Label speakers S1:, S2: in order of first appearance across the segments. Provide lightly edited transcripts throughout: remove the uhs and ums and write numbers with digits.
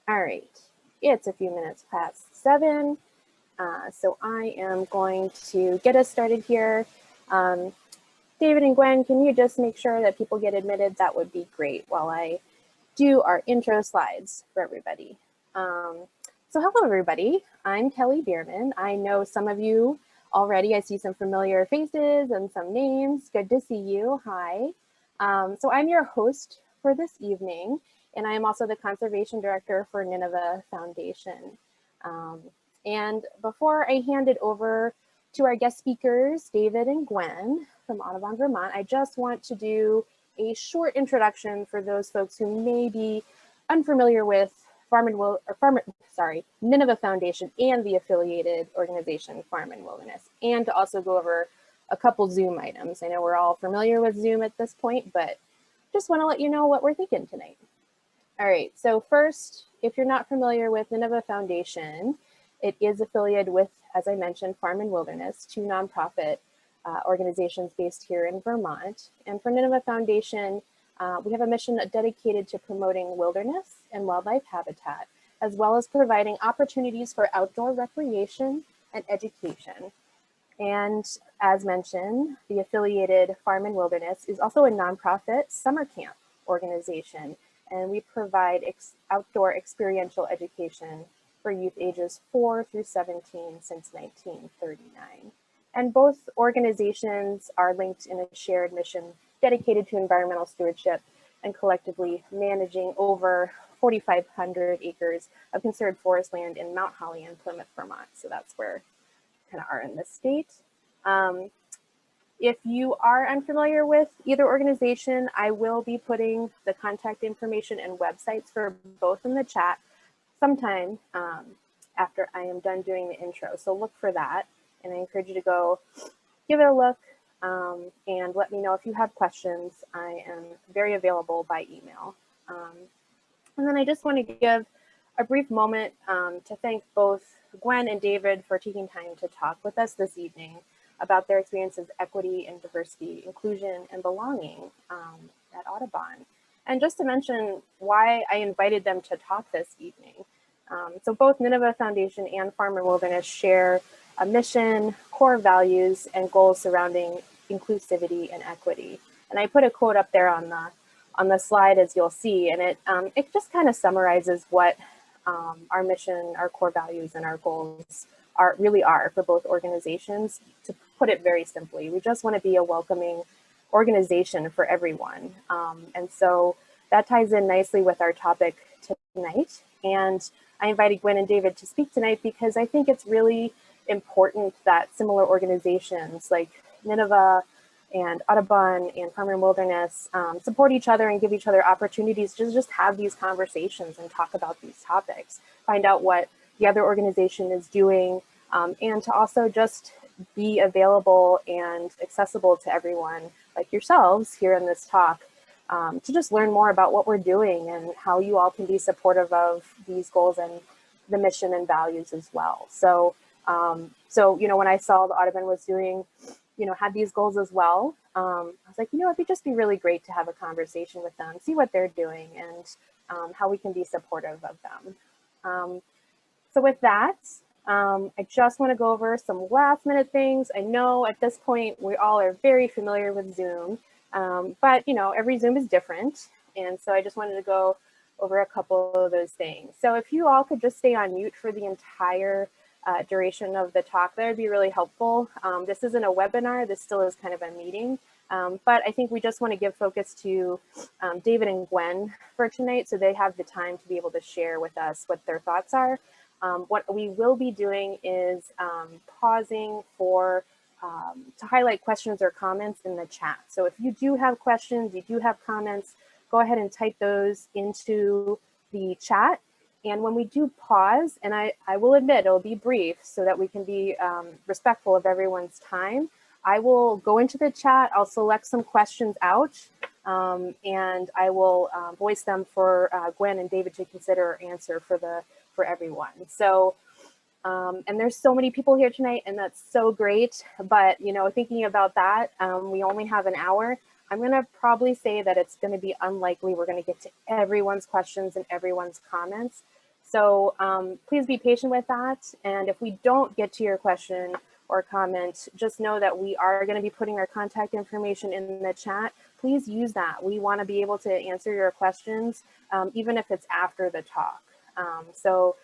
S1: All right, it's a few minutes past 7, so I am going to get us started here. David and Gwen, can you just make sure that people get admitted? That would be great while I do our intro slides for everybody. So hello, everybody. I'm Kelly Bierman. I know some of you already. I see some familiar faces and some names. Good to see you. Hi. So I'm your host for this evening, and I am also the Conservation Director for Nineveh Foundation. And before I hand it over to our guest speakers, David and Gwen from Audubon Vermont, I just want to do a short introduction for those folks who may be unfamiliar with Nineveh Foundation and the affiliated organization Farm and Wilderness, and to also go over a couple Zoom items. I know we're all familiar with Zoom at this point, but just want to let you know what we're thinking tonight. All right, so first, if you're not familiar with Nineveh Foundation, it is affiliated with, as I mentioned, Farm and Wilderness, two nonprofit organizations based here in Vermont. And for Nineveh Foundation, we have a mission dedicated to promoting wilderness and wildlife habitat, as well as providing opportunities for outdoor recreation and education. And as mentioned, the affiliated Farm and Wilderness is also a nonprofit summer camp organization, and we provide outdoor experiential education for youth ages 4 through 17 since 1939. And both organizations are linked in a shared mission dedicated to environmental stewardship and collectively managing over 4,500 acres of conserved forest land in Mount Holly and Plymouth, Vermont. So that's where we kind of are in this state. If you are unfamiliar with either organization, I will be putting the contact information and websites for both in the chat sometime after I am done doing the intro. So look for that, and I encourage you to go give it a look and let me know if you have questions. I am very available by email. And then I just want to give a brief moment to thank both Gwen and David for taking time to talk with us this evening about their experiences of equity and diversity, inclusion, and belonging at Audubon. And just to mention why I invited them to talk this evening. So both Nineveh Foundation and Farm and Wilderness share a mission, core values, and goals surrounding inclusivity and equity. And I put a quote up there on the slide, as you'll see, and it just kind of summarizes what our mission, our core values, and our goals really are for both organizations. To put it very simply, we just want to be a welcoming organization for everyone. And so that ties in nicely with our topic tonight. And I invited Gwen and David to speak tonight because I think it's really important that similar organizations like Nineveh and Audubon and Farm and Wilderness support each other and give each other opportunities to just have these conversations and talk about these topics, find out what the other organization is doing, and to also just be available and accessible to everyone like yourselves here in this talk, to just learn more about what we're doing and how you all can be supportive of these goals and the mission and values as well. So, you know, when I saw the Audubon was doing, you know, had these goals as well, I was like, you know, it'd just be really great to have a conversation with them, see what they're doing, and how we can be supportive of them. So with that, I just want to go over some last minute things. I know at this point we all are very familiar with Zoom, but you know, every Zoom is different. And so I just wanted to go over a couple of those things. So if you all could just stay on mute for the entire duration of the talk, that would be really helpful. This isn't a webinar, this still is kind of a meeting. But I think we just want to give focus to David and Gwen for tonight, so they have the time to be able to share with us what their thoughts are. What we will be doing is pausing for to highlight questions or comments in the chat. So if you do have questions, you do have comments, go ahead and type those into the chat. And when we do pause, and I will admit it'll be brief so that we can be respectful of everyone's time, I will go into the chat, I'll select some questions out, and I will voice them for Gwen and David to consider or answer for everyone. So, and there's so many people here tonight, and that's so great. But, you know, thinking about that, we only have an hour. I'm gonna probably say that it's gonna be unlikely we're gonna get to everyone's questions and everyone's comments. So please be patient with that. And if we don't get to your question or comment, just know that we are going to be putting our contact information in the chat. Please use that. We want to be able to answer your questions, even if it's after the talk. So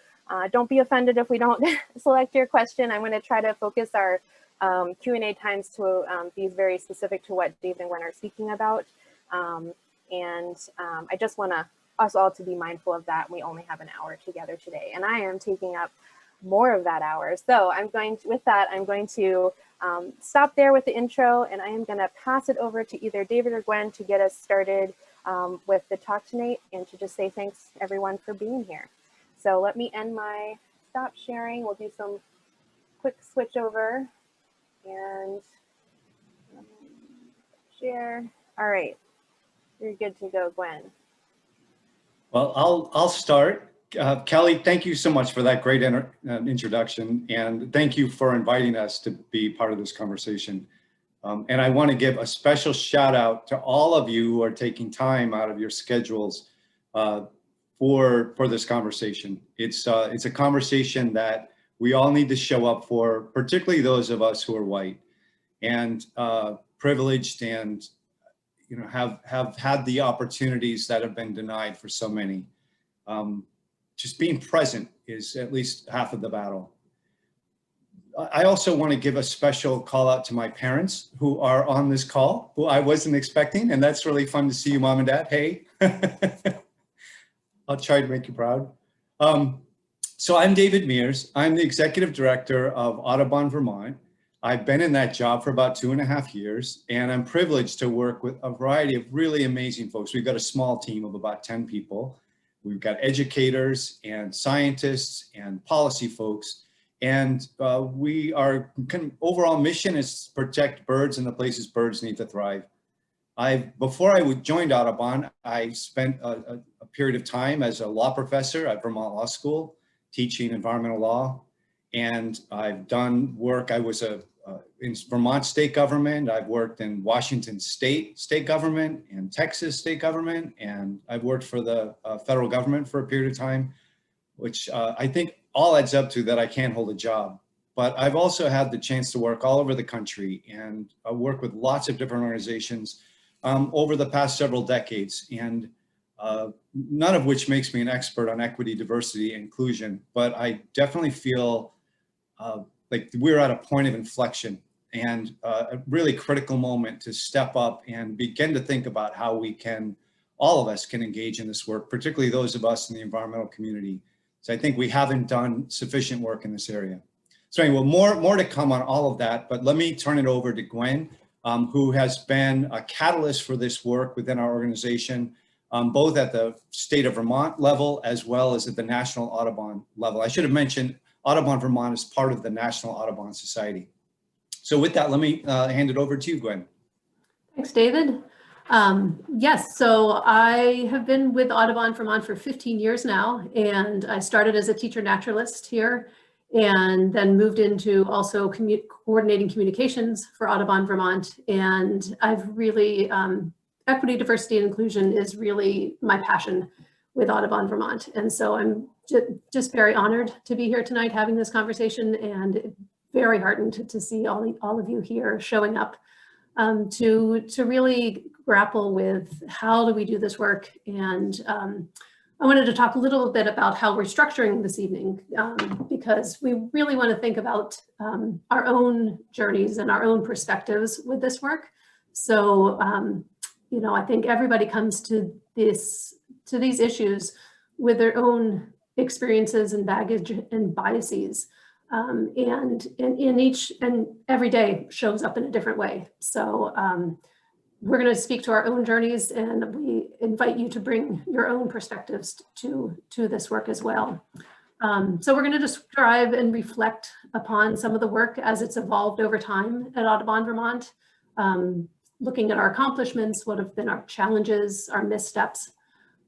S1: don't be offended if we don't select your question. I'm going to try to focus our Q&A times to be very specific to what Dave and Gwen are speaking about. I just want us all to be mindful of that. We only have an hour together today, and I am taking up more of that hour. So I'm going to stop there with the intro, and I am going to pass it over to either David or Gwen to get us started with the talk tonight, and to just say thanks everyone for being here. So let me end my stop sharing. We'll do some quick switch over and share. All right, you're good to go, Gwen.
S2: Well, I'll start. Kelly, thank you so much for that great introduction, and thank you for inviting us to be part of this conversation. And I want to give a special shout out to all of you who are taking time out of your schedules for this conversation. It's a conversation that we all need to show up for, particularly those of us who are white and privileged, and have had the opportunities that have been denied for so many. Just being present is at least half of the battle. I also want to give a special call out to my parents who are on this call, who I wasn't expecting, and that's really fun to see you, Mom and Dad. Hey, I'll try to make you proud. So I'm David Mears. I'm the Executive Director of Audubon Vermont. I've been in that job for about 2.5 years, and I'm privileged to work with a variety of really amazing folks. We've got a small team of about 10 people. We've got educators and scientists and policy folks. And our overall mission is to protect birds in the places birds need to thrive. Before I joined Audubon, I spent a period of time as a law professor at Vermont Law School, teaching environmental law. And I've done work. I was in Vermont state government. I've worked in Washington state government and Texas state government. And I've worked for the federal government for a period of time, which I think all adds up to that I can't hold a job. But I've also had the chance to work all over the country and work with lots of different organizations over the past several decades. And none of which makes me an expert on equity, diversity, and inclusion, but I definitely feel like we're at a point of inflection and a really critical moment to step up and begin to think about how we can, all of us can engage in this work, particularly those of us in the environmental community. So I think we haven't done sufficient work in this area. So anyway, more to come on all of that, but let me turn it over to Gwen, who has been a catalyst for this work within our organization, both at the state of Vermont level as well as at the National Audubon level. I should have mentioned Audubon Vermont is part of the National Audubon Society. So with that, let me hand it over to you, Gwen.
S3: Thanks, David. Yes, so I have been with Audubon Vermont for 15 years now, and I started as a teacher naturalist here and then moved into also coordinating communications for Audubon Vermont. And I've really, equity, diversity, and inclusion is really my passion with Audubon Vermont. And so I'm just very honored to be here tonight having this conversation, and very heartened to see all of you here showing up to really grapple with how do we do this work. And I wanted to talk a little bit about how we're structuring this evening, because we really want to think about our own journeys and our own perspectives with this work. So, I think everybody comes to these issues with their own experiences and baggage and biases. And every day shows up in a different way. So we're going to speak to our own journeys, and we invite you to bring your own perspectives to this work as well. So we're going to describe and reflect upon some of the work as it's evolved over time at Audubon Vermont, looking at our accomplishments, what have been our challenges, our missteps.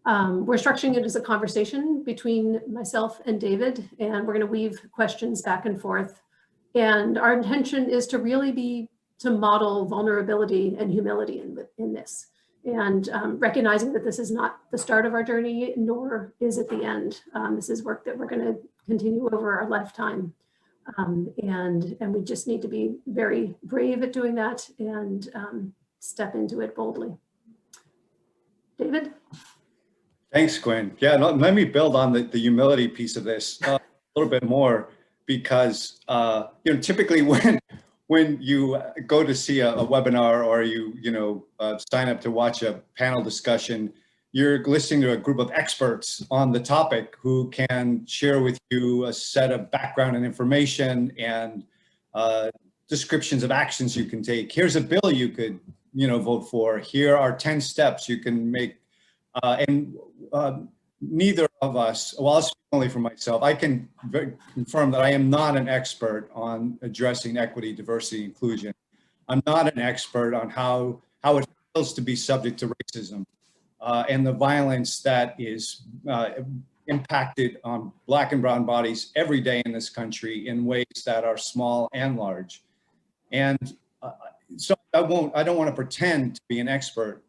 S3: We're structuring it as a conversation between myself and David, and we're going to weave questions back and forth. And our intention is to really to model vulnerability and humility in this. and recognizing that this is not the start of our journey, nor is it the end. This is work that we're going to continue over our lifetime. And we just need to be very brave at doing that and step into it boldly. David?
S2: Thanks, Gwen. Yeah, let me build on the humility piece of this a little bit more, because typically when you go to see a webinar or you sign up to watch a panel discussion, you're listening to a group of experts on the topic who can share with you a set of background and information and descriptions of actions you can take. Here's a bill you could vote for. Here are 10 steps you can make. Neither of us, well, I'll speak only for myself, I can confirm that I am not an expert on addressing equity, diversity, inclusion. I'm not an expert on how it feels to be subject to racism and the violence that is impacted on Black and brown bodies every day in this country in ways that are small and large. And so I don't want to pretend to be an expert.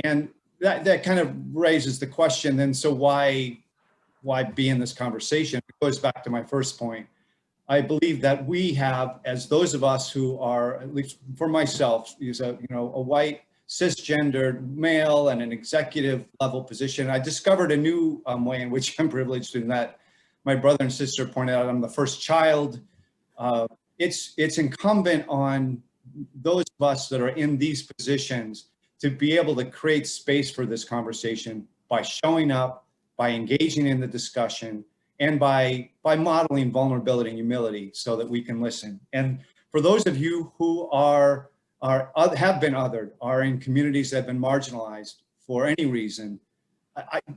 S2: And that kind of raises the question then, so why be in this conversation? It goes back to my first point. I believe that we have, as those of us who are, at least for myself, is a white cisgendered male and an executive level position. I discovered a new way in which I'm privileged in that my brother and sister pointed out I'm the first child. It's incumbent on those of us that are in these positions to be able to create space for this conversation by showing up, by engaging in the discussion, and by modeling vulnerability and humility so that we can listen. And for those of you who have been othered, are in communities that have been marginalized for any reason,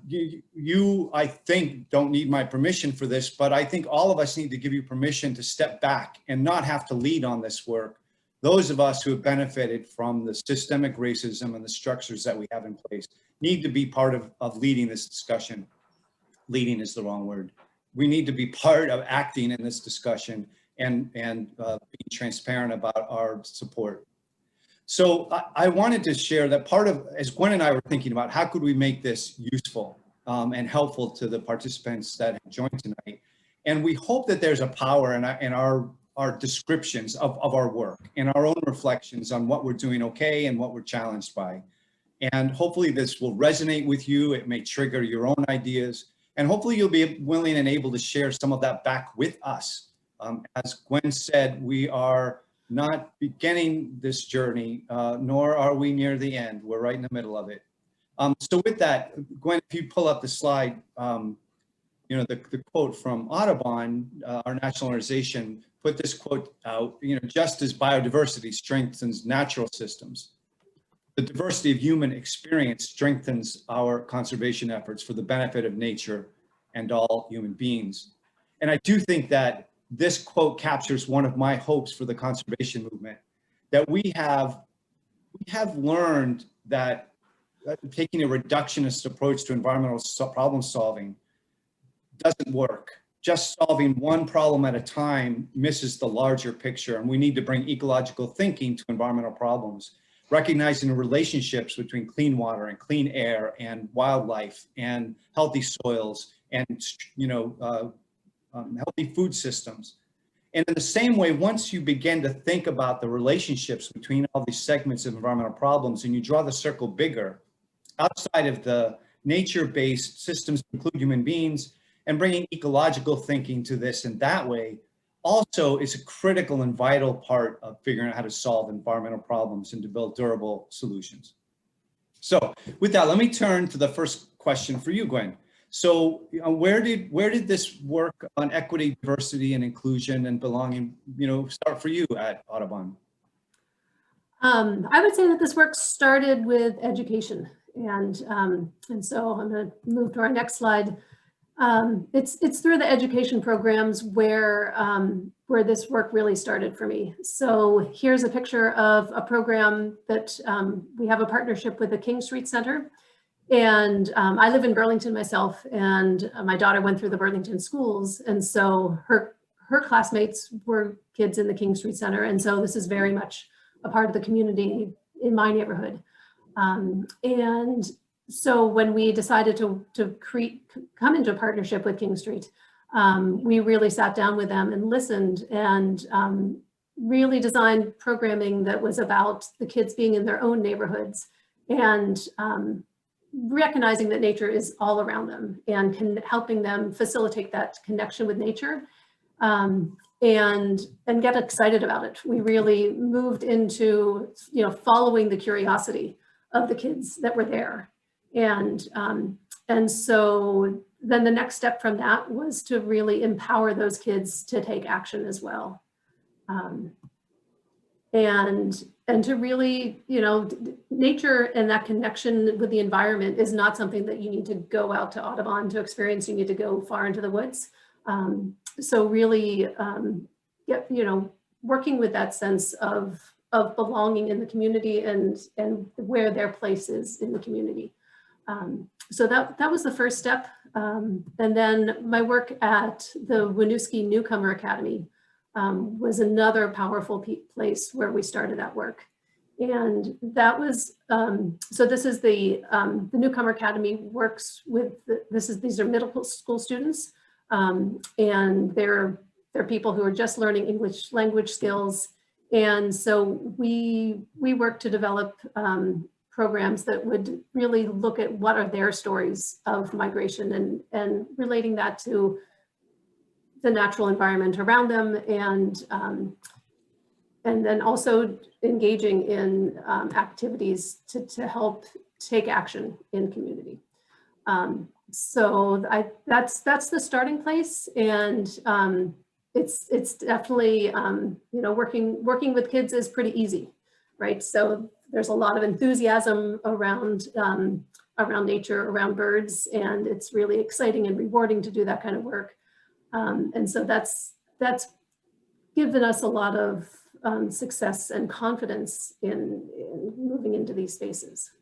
S2: you, I think, don't need my permission for this, but I think all of us need to give you permission to step back and not have to lead on this work. Those of us who have benefited from the systemic racism and the structures that we have in place need to be part of leading this discussion. Leading is the wrong word. We need to be part of acting in this discussion and being transparent about our support. So I wanted to share that part of, as Gwen and I were thinking about, how could we make this useful and helpful to the participants that have joined tonight? And we hope that there's a power in our descriptions of our work and our own reflections on what we're doing okay and what we're challenged by. And hopefully this will resonate with you. It may trigger your own ideas. And hopefully you'll be willing and able to share some of that back with us. As Gwen said, we are not beginning this journey, nor are we near the end. We're right in the middle of it. So with that, Gwen, if you pull up the slide, the quote from Audubon, our national organization, put this quote out, just as biodiversity strengthens natural systems, the diversity of human experience strengthens our conservation efforts for the benefit of nature and all human beings. And I do think that this quote captures one of my hopes for the conservation movement, that we have learned that taking a reductionist approach to environmental problem solving doesn't work. Just solving one problem at a time misses the larger picture, and we need to bring ecological thinking to environmental problems, recognizing the relationships between clean water and clean air and wildlife and healthy soils and healthy food systems. And in the same way, once you begin to think about the relationships between all these segments of environmental problems and you draw the circle bigger, outside of the nature-based systems include human beings, and bringing ecological thinking to this in that way also is a critical and vital part of figuring out how to solve environmental problems and to build durable solutions. So with that, let me turn to the first question for you, Gwen. So where did this work on equity, diversity, and inclusion and belonging, start for you at Audubon?
S3: I would say that this work started with education. And so I'm going to move to our next slide. It's through the education programs where this work really started for me. So here's a picture of a program that we have a partnership with the King Street Center. And I live in Burlington myself, and my daughter went through the Burlington schools. And so her classmates were kids in the King Street Center. And so this is very much a part of the community in my neighborhood. And so when we decided to come into a partnership with King Street, we really sat down with them and listened and really designed programming that was about the kids being in their own neighborhoods and recognizing that nature is all around them and helping them facilitate that connection with nature and get excited about it. We really moved into, following the curiosity of the kids that were there. And so then the next step from that was to really empower those kids to take action as well. And to really, nature and that connection with the environment is not something that you need to go out to Audubon to experience. You need to go far into the woods. So really, working with that sense of belonging in the community and where their place is in the community. So that was the first step. And then my work at the Winooski Newcomer Academy was another powerful place where we started that work. And that was, so this is the Newcomer Academy works with, these are middle school students. And they're people who are just learning English language skills. And so we work to develop programs that would really look at what are their stories of migration and relating that to the natural environment around them and then also engaging in activities to help take action in community. So that's the starting place, and it's definitely working with kids is pretty easy, right? So there's a lot of enthusiasm around nature, around birds, and it's really exciting and rewarding to do that kind of work. And so that's given us a lot of success and confidence in moving into these spaces.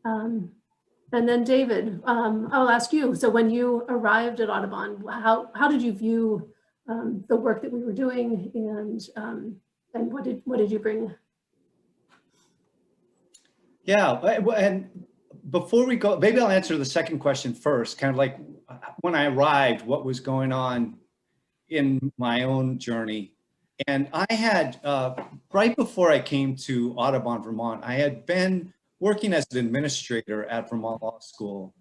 S3: And then David, I'll ask you. So when you arrived at Audubon, how did you view the work that we were doing, and what did you bring?
S2: Yeah, and before we go, maybe I'll answer the second question first, kind of like when I arrived, what was going on in my own journey. And I had, right before I came to Audubon, Vermont, I had been working as an administrator at Vermont Law School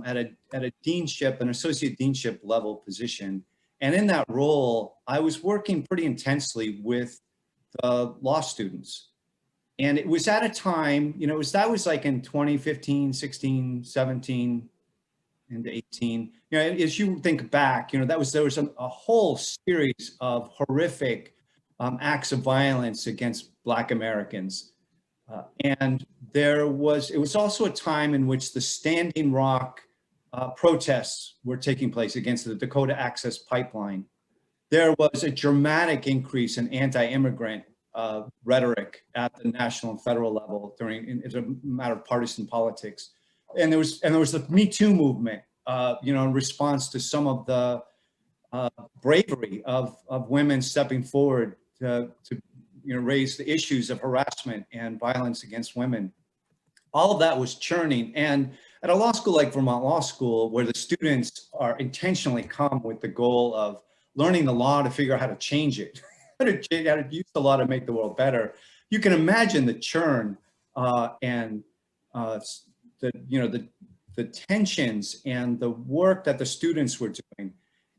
S2: at a deanship, an associate deanship level position. And in that role, I was working pretty intensely with the law students. And it was at a time, that was like in 2015, 16, 17, into 18. As you think back, there was a whole series of horrific acts of violence against Black Americans. And it was also a time in which the Standing Rock protests were taking place against the Dakota Access Pipeline. There was a dramatic increase in anti-immigrant rhetoric at the national and federal level it's a matter of partisan politics. And there was the Me Too movement, in response to some of the bravery of women stepping forward to raise the issues of harassment and violence against women. All of that was churning. And at a law school like Vermont Law School, where the students are intentionally come with the goal of learning the law to figure out how to change it, how to use the law to make the world better, you can imagine the churn and the tensions and the work that the students were doing.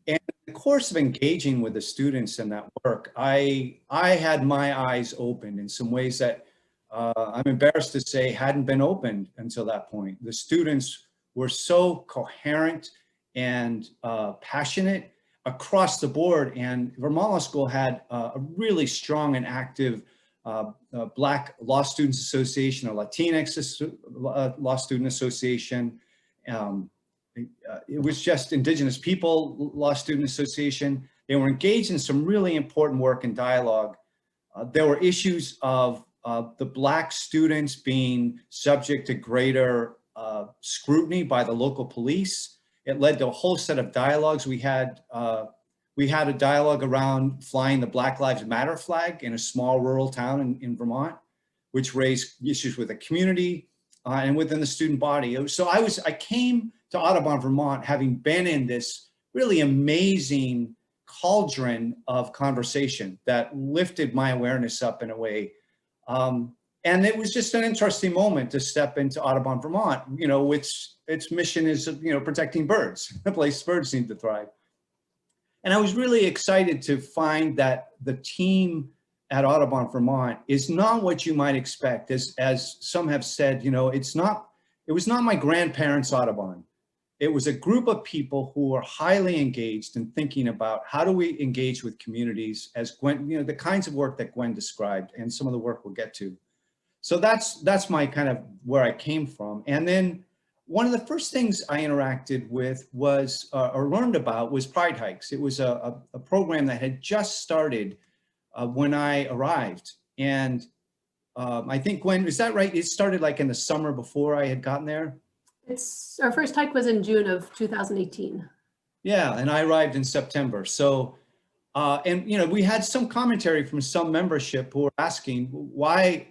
S2: And in the course of engaging with the students in that work, I had my eyes opened in some ways that I'm embarrassed to say hadn't been opened until that point. The students were so coherent and passionate across the board, and Vermont Law School had a really strong and active Black Law Students Association, a Latinx Law Student Association. It was just Indigenous People Law Student Association. They were engaged in some really important work and dialogue. There were issues of the Black students being subject to greater scrutiny by the local police. It led to a whole set of dialogues. We had a dialogue around flying the Black Lives Matter flag in a small rural town in Vermont. which raised issues with the community and within the student body. So I came to Audubon, Vermont, having been in this really amazing cauldron of conversation that lifted my awareness up in a way. And it was just an interesting moment to step into Audubon, Vermont, which its mission is, protecting birds, the place birds need to thrive. And I was really excited to find that the team at Audubon, Vermont is not what you might expect. As some have said, it was not my grandparents' Audubon. It was a group of people who were highly engaged in thinking about how do we engage with communities, as Gwen, the kinds of work that Gwen described, and some of the work we'll get to. So that's my kind of where I came from. And then one of the first things I interacted with was, or learned about, was Pride Hikes. It was a program that had just started when I arrived. And I think, Gwen, is that right? It started like in the summer before I had gotten there?
S3: Our first hike was in June of 2018.
S2: Yeah, and I arrived in September. So, and we had some commentary from some membership who were asking, why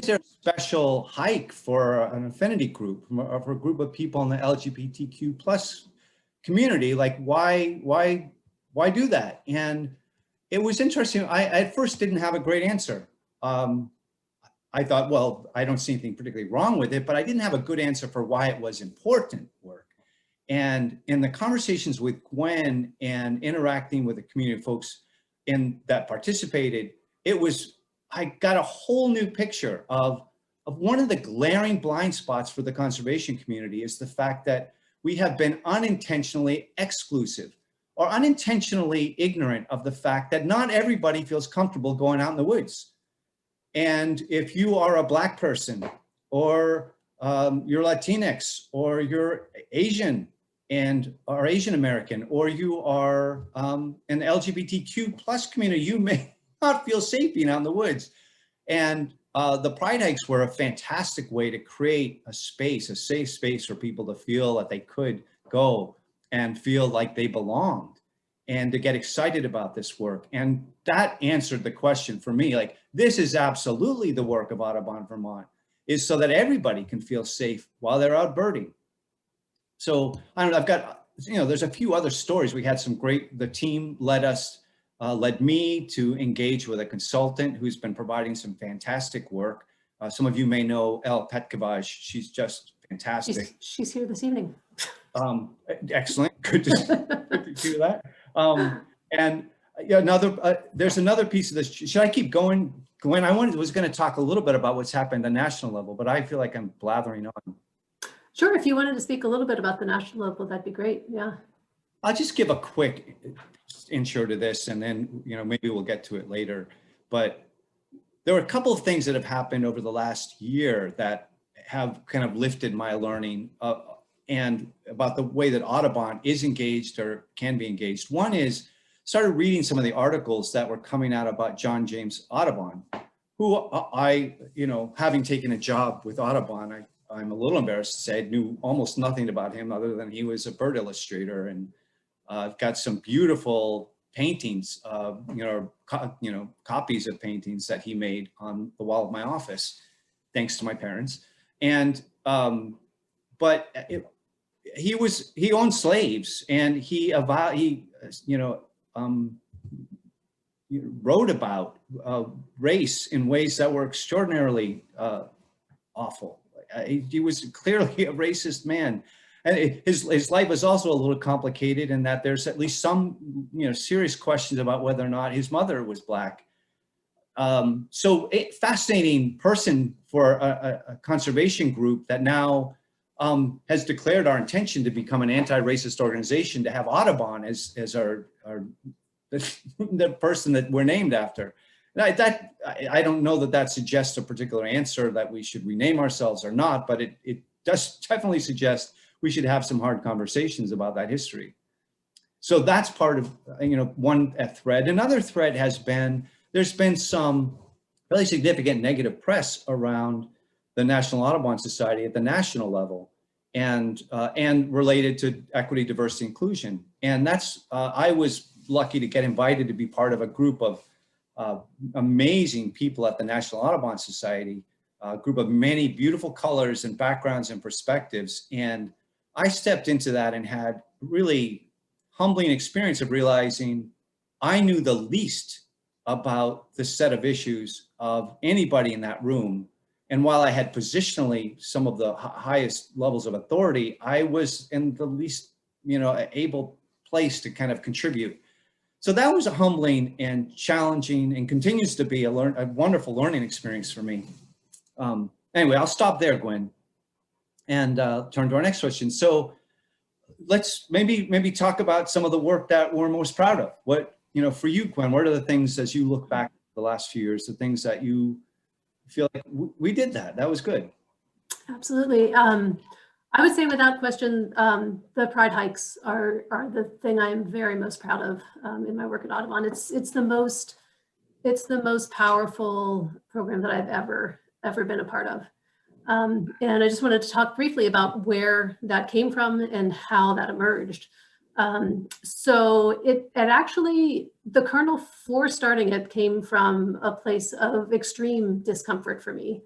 S2: is there a special hike for an affinity group, for a group of people in the LGBTQ plus community? Like, why do that? And it was interesting. I at first didn't have a great answer. I thought, well, I don't see anything particularly wrong with it, but I didn't have a good answer for why it was important work. And in the conversations with Gwen and interacting with the community folks that participated, I got a whole new picture of one of the glaring blind spots for the conservation community is the fact that we have been unintentionally exclusive or unintentionally ignorant of the fact that not everybody feels comfortable going out in the woods. And if you are a Black person, or you're Latinx, or you're Asian or Asian American, or you are an LGBTQ plus community, you may not feel safe being out in the woods. And the Pride Hikes were a fantastic way to create a safe space for people to feel that they could go and feel like they belonged, and to get excited about this work. And that answered the question for me, like, this is absolutely the work of Audubon Vermont, is so that everybody can feel safe while they're out birding. So I've got, there's a few other stories. We had the team led me to engage with a consultant who's been providing some fantastic work. Some of you may know Elle Petkovaj. She's just fantastic.
S3: She's here this evening.
S2: Excellent, good to hear that. And there's another piece of this. Should I keep going, Gwen? I was going to talk a little bit about what's happened at the national level, but I feel like I'm blathering on.
S3: Sure, if you wanted to speak a little bit about the national level, that'd be great. Yeah.
S2: I'll just give a quick intro to this, and then maybe we'll get to it later. But there were a couple of things that have happened over the last year that have kind of lifted my learning and about the way that Audubon is engaged or can be engaged. One is, started reading some of the articles that were coming out about John James Audubon, who having taken a job with Audubon, I'm a little embarrassed to say I knew almost nothing about him other than he was a bird illustrator. And I've got some beautiful paintings, copies of paintings that he made on the wall of my office, thanks to my parents. And, he owned slaves, and he wrote about race in ways that were extraordinarily awful. He was clearly a racist man. And his life was also a little complicated in that there's at least some, serious questions about whether or not his mother was Black. So a fascinating person for a conservation group that now has declared our intention to become an anti-racist organization, to have Audubon as the person that we're named after. I don't know that suggests a particular answer that we should rename ourselves or not, but it does definitely suggest we should have some hard conversations about that history. So that's part of, one thread. Another thread has been, there's been some really significant negative press around the National Audubon Society at the national level, and related to equity, diversity, inclusion. And that's, I was lucky to get invited to be part of a group of amazing people at the National Audubon Society, a group of many beautiful colors and backgrounds and perspectives. And I stepped into that and had really humbling experience of realizing I knew the least about the set of issues of anybody in that room. And while I had positionally some of the highest levels of authority, I was in the least, able place to kind of contribute. So that was a humbling and challenging, and continues to be a wonderful learning experience for me. Anyway, I'll stop there, Gwen, and turn to our next question. So let's maybe talk about some of the work that we're most proud of. What, for you, Gwen, what are the things, as you look back the last few years, the things that you feel like we did that was good?
S3: Absolutely. I would say without question, the Pride hikes are the thing I am very most proud of in my work at Audubon. It's the most powerful program that I've ever been a part of. And I just wanted to talk briefly about where that came from and how that emerged. So it actually, the kernel for starting it came from a place of extreme discomfort for me.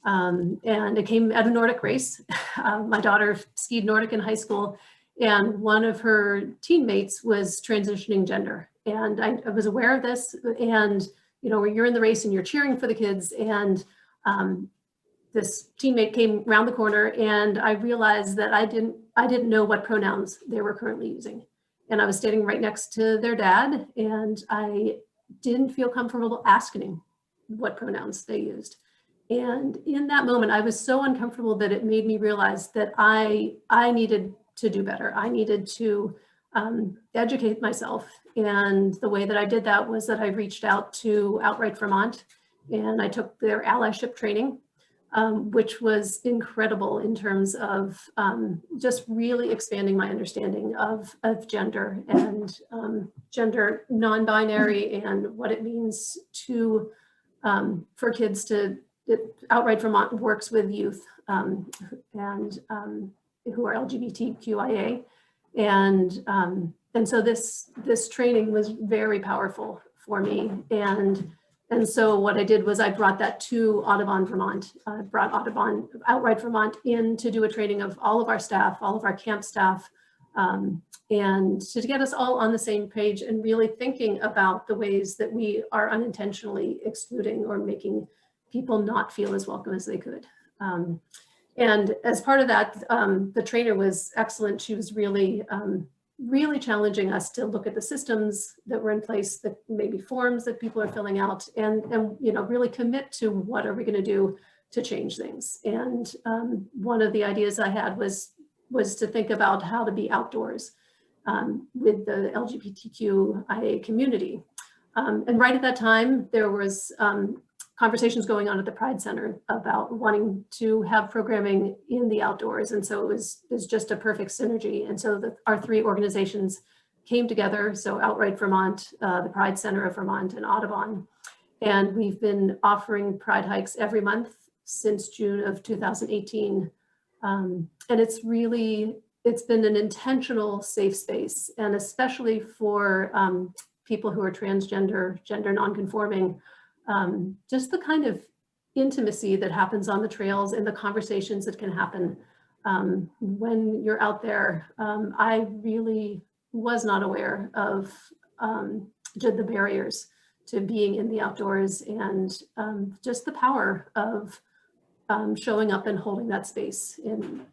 S3: And it came at a Nordic race. My daughter skied Nordic in high school, and one of her teammates was transitioning gender. And I was aware of this, and when you're in the race and you're cheering for the kids, and this teammate came around the corner, and I realized that I didn't know what pronouns they were currently using. And I was standing right next to their dad, and I didn't feel comfortable asking what pronouns they used. And in that moment, I was so uncomfortable that it made me realize that I needed to do better. I needed to educate myself. And the way that I did that was that I reached out to Outright Vermont, and I took their allyship training, which was incredible in terms of just really expanding my understanding of gender and gender non-binary, and what it means to for kids to. Outright Vermont works with youth and who are LGBTQIA, and so this training was very powerful for me. And so what I did was I brought that to Audubon Vermont. I brought Outright Vermont in to do a training of all of our staff, all of our camp staff, and to get us all on the same page and really thinking about the ways that we are unintentionally excluding or making people not feel as welcome as they could. And as part of that, the trainer was excellent. She was really challenging us to look at the systems that were in place, that maybe forms that people are filling out, and really commit to what are we going to do to change things. And one of the ideas I had was to think about how to be outdoors with the LGBTQIA community. And right at that time, there was conversations going on at the Pride Center about wanting to have programming in the outdoors. And so it was just a perfect synergy. And so our three organizations came together. So Outright Vermont, the Pride Center of Vermont, and Audubon. And we've been offering Pride hikes every month since June of 2018. And it's been an intentional safe space, and especially for people who are transgender, gender nonconforming. Just the kind of intimacy that happens on the trails and the conversations that can happen when you're out there. I really was not aware of the barriers to being in the outdoors, and just the power of showing up and holding that space and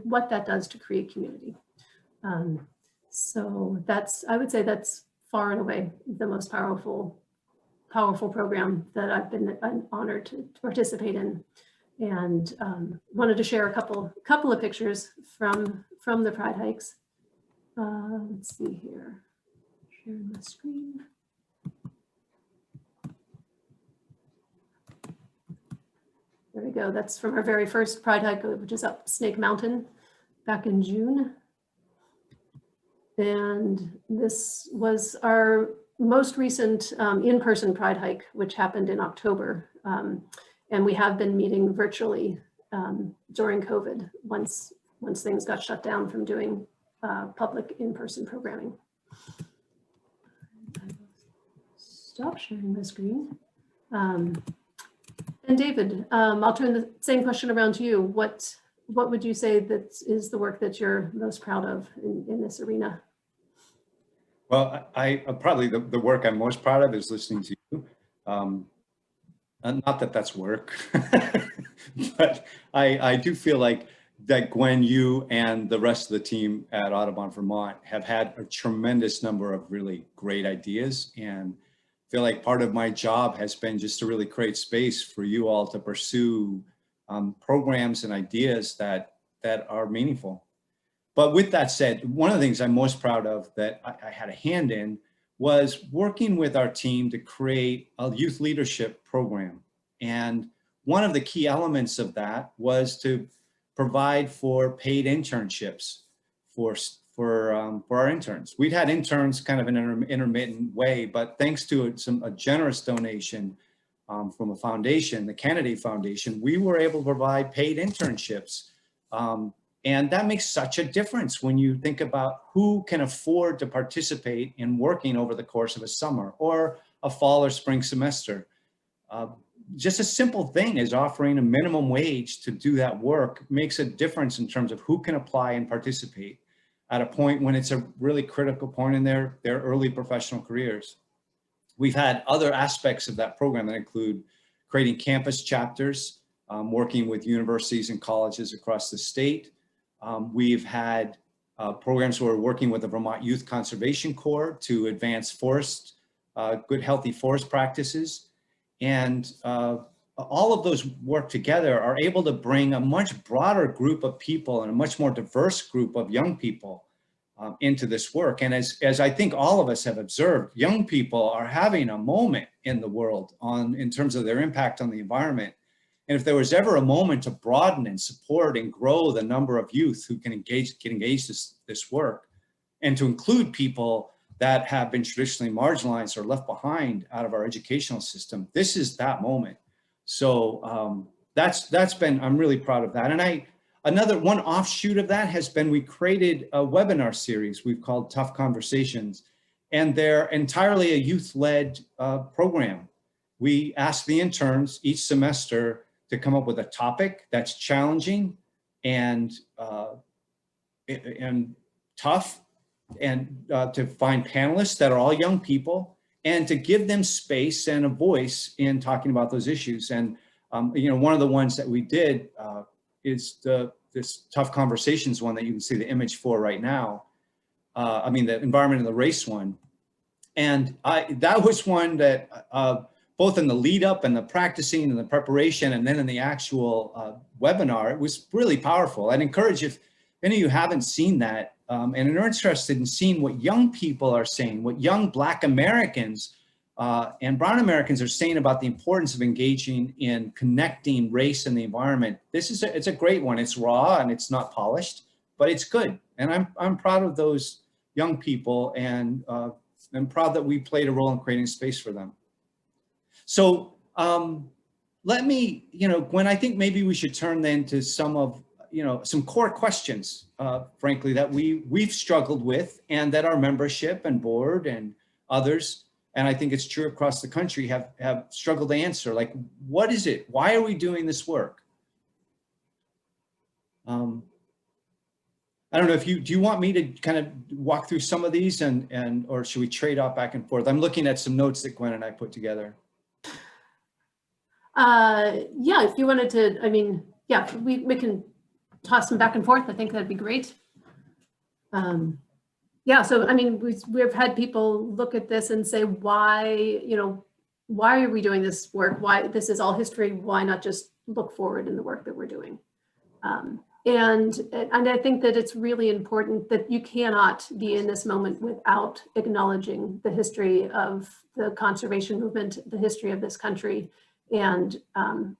S3: what that does to create community. So I would say that's far and away the most powerful program that I've been honored to participate in, and wanted to share a couple of pictures from the Pride hikes. Let's see here, sharing my screen. There we go. That's from our very first Pride hike, which is up Snake Mountain back in June. And this was our most recent in-person Pride hike, which happened in October. And we have been meeting virtually during COVID once things got shut down from doing public in-person programming. stop sharing my screen. And David, I'll turn the same question around to you. What would you say that is the work that you're most proud of in this arena?
S2: Well, I probably the work I'm most proud of is listening to you. Not that that's work, but I do feel like that Gwen, you and the rest of the team at Audubon Vermont have had a tremendous number of really great ideas, and feel like part of my job has been just to really create space for you all to pursue programs and ideas that are meaningful. But with that said, one of the things I'm most proud of that I had a hand in was working with our team to create a youth leadership program. And one of the key elements of that was to provide for paid internships for our interns. We'd had interns kind of in an intermittent way, but thanks to a generous donation from a foundation, the Kennedy Foundation, we were able to provide paid internships. And that makes such a difference when you think about who can afford to participate in working over the course of a summer or a fall or spring semester. Just a simple thing as offering a minimum wage to do that work makes a difference in terms of who can apply and participate at a point when it's a really critical point in their early professional careers. We've had other aspects of that program that include creating campus chapters, working with universities and colleges across the state. We've had programs where we're working with the Vermont Youth Conservation Corps to advance good, healthy forest practices. And all of those work together are able to bring a much broader group of people and a much more diverse group of young people into this work. And as I think all of us have observed, young people are having a moment in the world in terms of their impact on the environment. And if there was ever a moment to broaden and support and grow the number of youth who can get engaged this work, and to include people that have been traditionally marginalized or left behind out of our educational system, this is that moment. So I'm really proud of that. And another one offshoot of that has been, we created a webinar series we've called Tough Conversations, and they're entirely a youth-led program. We ask the interns each semester to come up with a topic that's challenging and tough, and to find panelists that are all young people, and to give them space and a voice in talking about those issues. And one of the ones that we did is this Tough Conversations one that you can see the image for right now. The environment and the race one. And that was one that both in the lead up and the practicing and the preparation, and then in the actual webinar, it was really powerful. I'd encourage, if any of you haven't seen that and are interested in seeing what young people are saying, what young Black Americans and Brown Americans are saying about the importance of engaging in connecting race and the environment, it's a great one. It's raw and it's not polished, but it's good. And I'm proud of those young people, and I'm proud that we played a role in creating space for them. So let me, Gwen, I think maybe we should turn then to some core questions, frankly, that we've struggled with, and that our membership and board and others, and I think it's true across the country, have struggled to answer. Like, what is it? Why are we doing this work? I don't know if do you want me to kind of walk through some of these, or should we trade off back and forth? I'm looking at some notes that Gwen and I put together.
S3: Yeah, if you wanted to, yeah, we can toss them back and forth. I think that'd be great. Yeah, so we've had people look at this and say, why are we doing this work? Why, this is all history, why not just look forward in the work that we're doing? And I think that it's really important that you cannot be in this moment without acknowledging the history of the conservation movement, the history of this country, and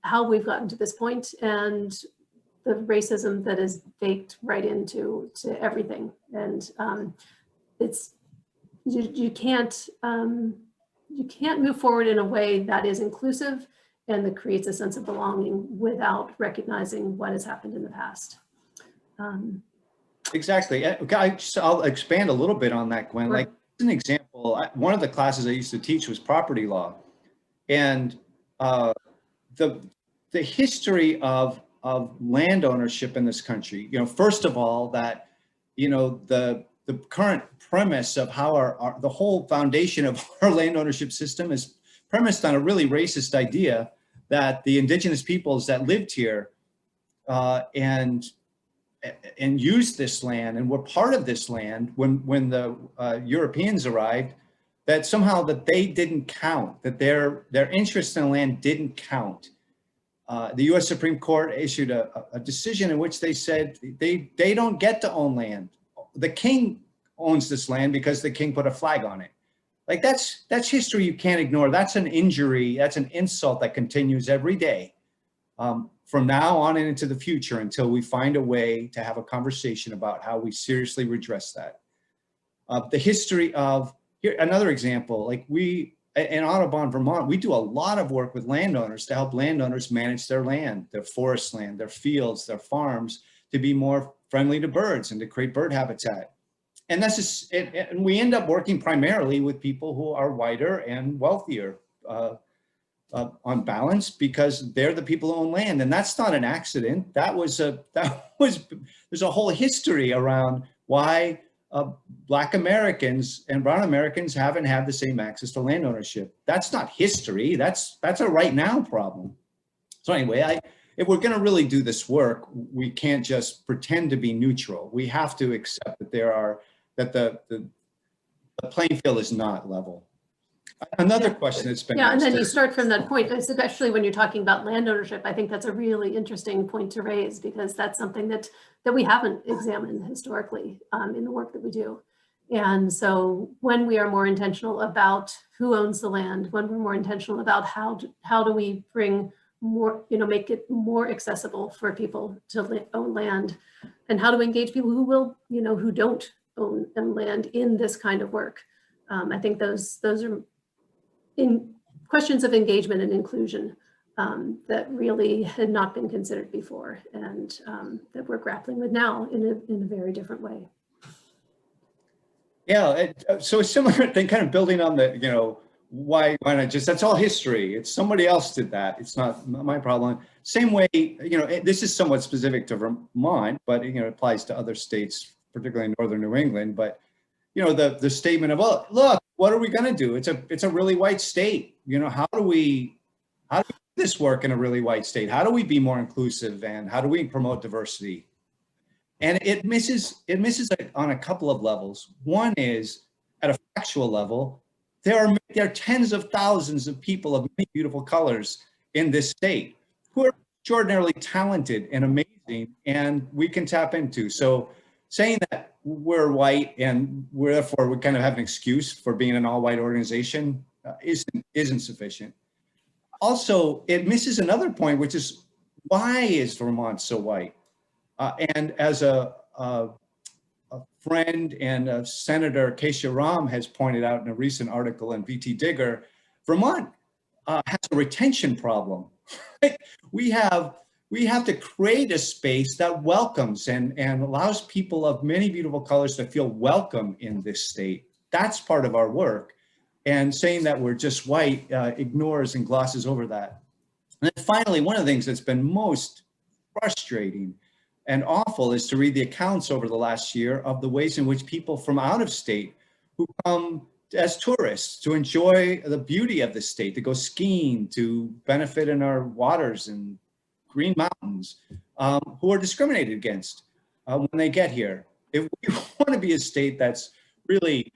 S3: how we've gotten to this point, and the racism that is baked right into everything. And you can't move forward in a way that is inclusive and that creates a sense of belonging without recognizing what has happened in the past. Exactly.
S2: I'll expand a little bit on that, Gwen. Right. Like, an example, one of the classes I used to teach was property law, and the history of land ownership in this country. First of all, that the current premise of how the whole foundation of our land ownership system is premised on a really racist idea that the indigenous peoples that lived here and used this land and were part of this land when the Europeans arrived, that somehow that they didn't count, that their interest in the land didn't count. The US Supreme Court issued a decision in which they said they don't get to own land. The king owns this land because the king put a flag on it. Like that's history you can't ignore. That's an injury, that's an insult that continues every day from now on and into the future until we find a way to have a conversation about how we seriously redress that. The history of, here, another example, like in Audubon, Vermont, we do a lot of work with landowners to help landowners manage their land, their forest land, their fields, their farms, to be more friendly to birds and to create bird habitat. And that's just, and we end up working primarily with people who are whiter and wealthier on balance, because they're the people who own land. And that's not an accident. There's a whole history around why Black Americans and Brown Americans haven't had the same access to land ownership. That's not history. That's a right now problem. So anyway, if we're going to really do this work, we can't just pretend to be neutral. We have to accept that the playing field is not level. Another question that's been
S3: and then you start from that point, especially when you're talking about land ownership. I think that's a really interesting point to raise, because that's something that we haven't examined historically in the work that we do. And so when we are more intentional about who owns the land, when we're more intentional about how do we bring more, make it more accessible for people to own land, and how to engage people who will, who don't own land in this kind of work. I think those are in questions of engagement and inclusion that really had not been considered before, and that we're grappling with now in a very different way.
S2: Yeah, so a similar thing, kind of building on the, why not just, that's all history. It's somebody else did that. It's not my problem. Same way, this is somewhat specific to Vermont, but it applies to other states, particularly in northern New England. But the statement of, oh, look, what are we going to do? It's a really white state. How do we do this work in a really white state? How do we be more inclusive, and how do we promote diversity? And it misses on a couple of levels. One is at a factual level. There are tens of thousands of people of many beautiful colors in this state who are extraordinarily talented and amazing, and we can tap into. So saying that we're white and therefore we kind of have an excuse for being an all-white organization isn't sufficient. Also, it misses another point, which is, why is Vermont so white? And as a friend and Senator Keisha Ram has pointed out in a recent article in VT Digger, Vermont has a retention problem. We have to create a space that welcomes and allows people of many beautiful colors to feel welcome in this state. That's part of our work. And saying that we're just white ignores and glosses over that. And then finally, one of the things that's been most frustrating and awful is to read the accounts over the last year of the ways in which people from out of state who come as tourists to enjoy the beauty of the state, to go skiing, to benefit in our waters and green mountains, who are discriminated against when they get here. If we want to be a state that's really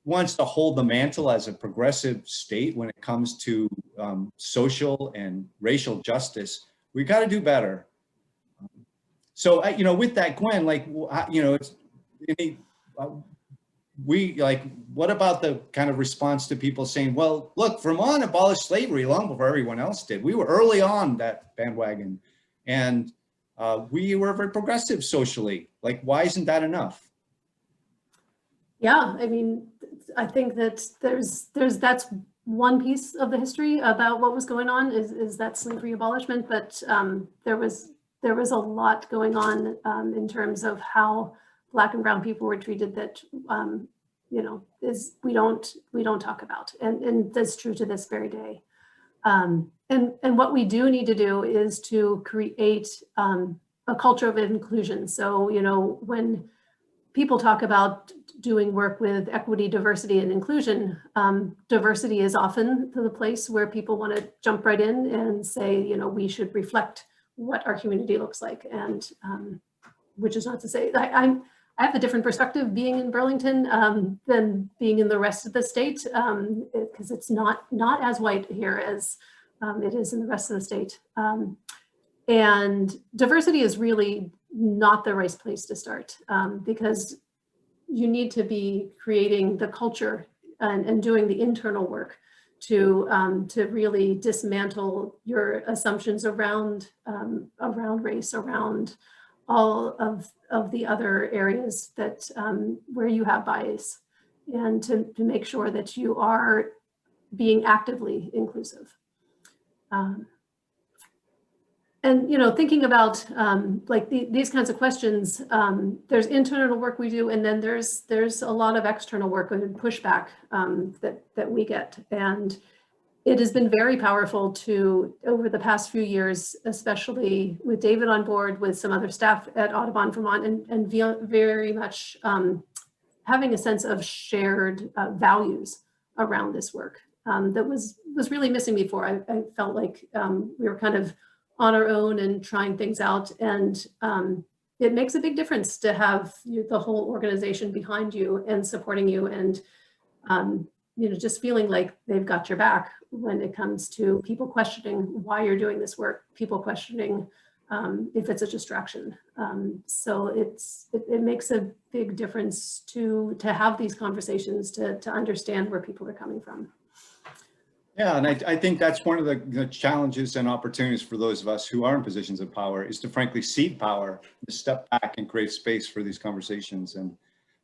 S2: wants to hold the mantle as a progressive state when it comes to social and racial justice, we got to do better. So, with that, Gwen, what about the kind of response to people saying, well, look, Vermont abolished slavery long before everyone else did. We were early on that bandwagon, and we were very progressive socially. Like, why isn't that enough?
S3: Yeah, I mean, I think that that's one piece of the history about what was going on is that slavery abolishment, but there was a lot going on in terms of how Black and brown people were treated that is we don't talk about, and that's true to this very day. And what we do need to do is to create a culture of inclusion. So, when people talk about doing work with equity, diversity, and inclusion, diversity is often the place where people want to jump right in and say, we should reflect what our community looks like. And which is not to say, I have a different perspective being in Burlington than being in the rest of the state, because it's not as white here as it is in the rest of the state. And diversity is really not the right place to start, because you need to be creating the culture and doing the internal work to really dismantle your assumptions around race, around all of the other areas that where you have bias, and to make sure that you are being actively inclusive. And thinking about like these kinds of questions, there's internal work we do, and then there's a lot of external work and pushback that we get. And it has been very powerful to, over the past few years, especially with David on board, with some other staff at Audubon Vermont, and very much having a sense of shared values around this work that was really missing before. I felt like we were kind of on our own and trying things out, and it makes a big difference to have the whole organization behind you and supporting you, and just feeling like they've got your back when it comes to people questioning why you're doing this work, people questioning if it's a distraction. So it makes a big difference to have these conversations, to understand where people are coming from.
S2: Yeah, and I think that's one of the challenges and opportunities for those of us who are in positions of power, is to frankly cede power, to step back and create space for these conversations, and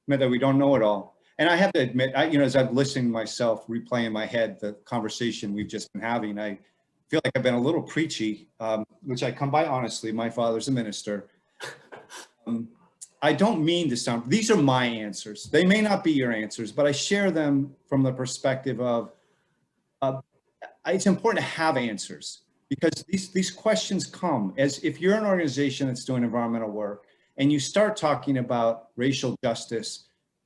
S2: admit that we don't know it all. And I have to admit, as I've listened myself, replay in my head the conversation we've just been having, I feel like I've been a little preachy, which I come by honestly. My father's a minister. I don't mean to sound, these are my answers. They may not be your answers, but I share them from the perspective of, it's important to have answers, because these questions come as if you're an organization that's doing environmental work and you start talking about racial justice,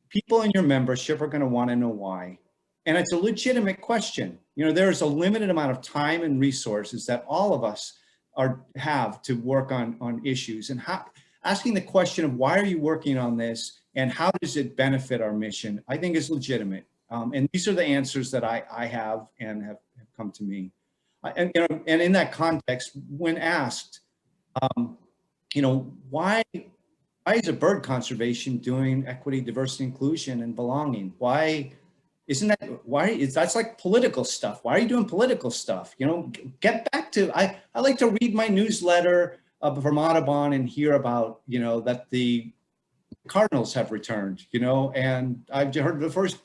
S2: people in your membership are going to want to know why. And it's a legitimate question. There's a limited amount of time and resources that all of us have to work on issues, and asking the question of why are you working on this and how does it benefit our mission, I think is legitimate. And these are the answers that I have and have come to me. And in that context, when asked, why is a bird conservation doing equity, diversity, inclusion, and belonging? That's like political stuff. Why are you doing political stuff? Get back to, I like to read my newsletter from Audubon and hear about, that the cardinals have returned, and I've heard the first